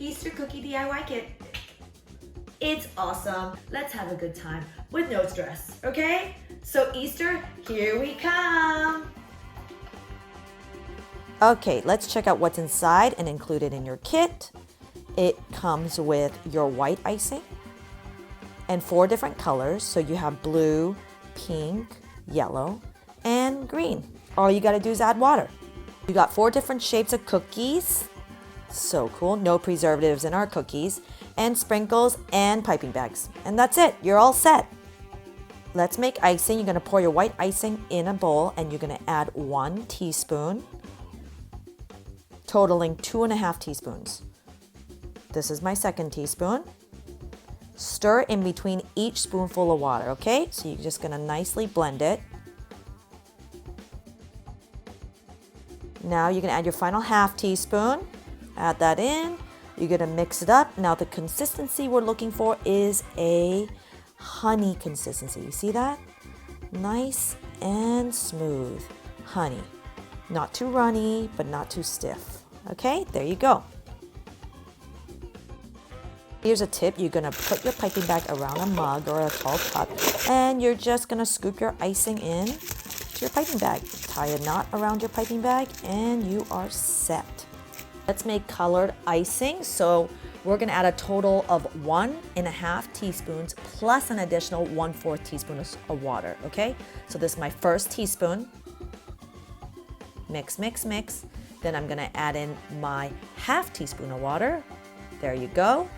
Easter Cookie DIY Kit. It's awesome. Let's have a good time with no stress, okay? So Easter, here we come. Okay, let's check out what's inside and included in your kit. It comes with your white icing and 4 different colors. So you have blue, pink, yellow, and green. All you gotta do is add water. You got 4 different shapes of cookies. So cool, no preservatives in our cookies, and sprinkles and piping bags. And that's it, you're all set. Let's make icing. You're gonna pour your white icing in a bowl and you're gonna add 1 teaspoon, totaling 2.5 teaspoons. This is my 2nd teaspoon. Stir in between each spoonful of water, okay? So you're just gonna nicely blend it. Now you're gonna add your final 1/2 teaspoon. Add that in. You're gonna mix it up. Now the consistency we're looking for is a honey consistency. You see that? Nice and smooth. Honey. Not too runny, but not too stiff. Okay, there you go. Here's a tip. You're gonna put your piping bag around a mug or a tall cup, and you're just gonna scoop your icing in to your piping bag. Tie a knot around your piping bag, and you are set. Let's make colored icing. So we're gonna add a total of 1.5 teaspoons plus an additional 1/4 teaspoon of water, okay? So this is my first teaspoon. Mix, mix, mix. Then I'm gonna add in my 1/2 teaspoon of water. There you go.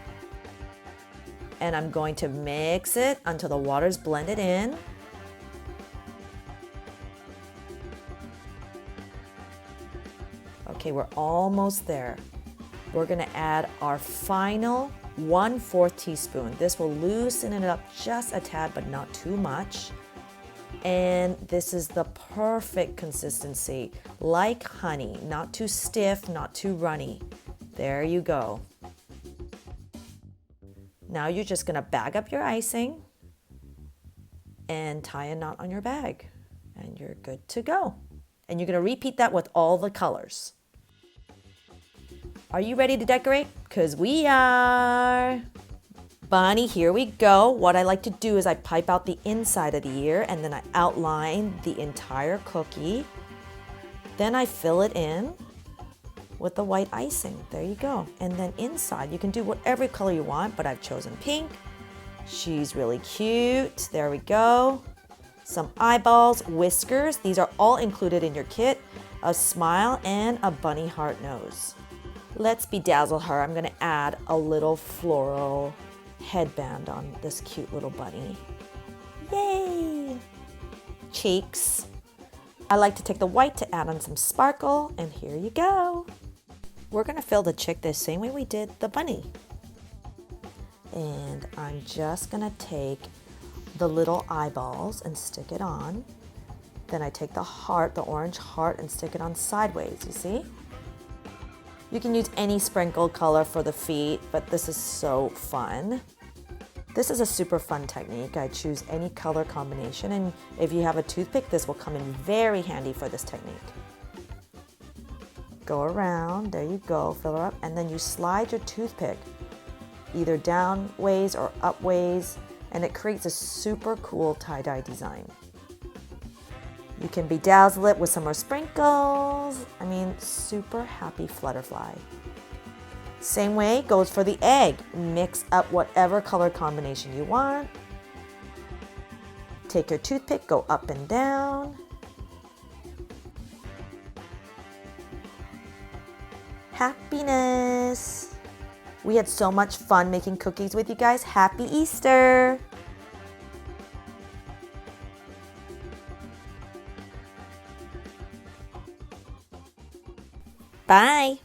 And I'm going to mix it until the water's blended in. Okay, we're almost there. We're gonna add our final 1/4 teaspoon. This will loosen it up just a tad, but not too much. And this is the perfect consistency, like honey, not too stiff, not too runny. There you go. Now you're just gonna bag up your icing and tie a knot on your bag, and you're good to go. And you're gonna repeat that with all the colors. Are you ready to decorate? Because we are. Bonnie, here we go. What I like to do is I pipe out the inside of the ear and then I outline the entire cookie. Then I fill it in with the white icing. There you go. And then inside, you can do whatever color you want, but I've chosen pink. She's really cute. There we go. Some eyeballs, whiskers. These are all included in your kit. A smile and a bunny heart nose. Let's bedazzle her. I'm gonna add a little floral headband on this cute little bunny. Yay! Cheeks. I like to take the white to add on some sparkle, and here you go. We're gonna fill the chick the same way we did the bunny. And I'm just gonna take the little eyeballs and stick it on. Then I take the heart, the orange heart, and stick it on sideways, you see? You can use any sprinkle color for the feet, but this is so fun. This is a super fun technique. I choose any color combination, and if you have a toothpick, this will come in very handy for this technique. Go around, there you go, fill her up, and then you slide your toothpick either down ways or up ways, and it creates a super cool tie-dye design. You can bedazzle it with some more sprinkles. I mean, super happy flutterfly. Same way goes for the egg. Mix up whatever color combination you want. Take your toothpick, go up and down. Happiness. We had so much fun making cookies with you guys. Happy Easter. Bye.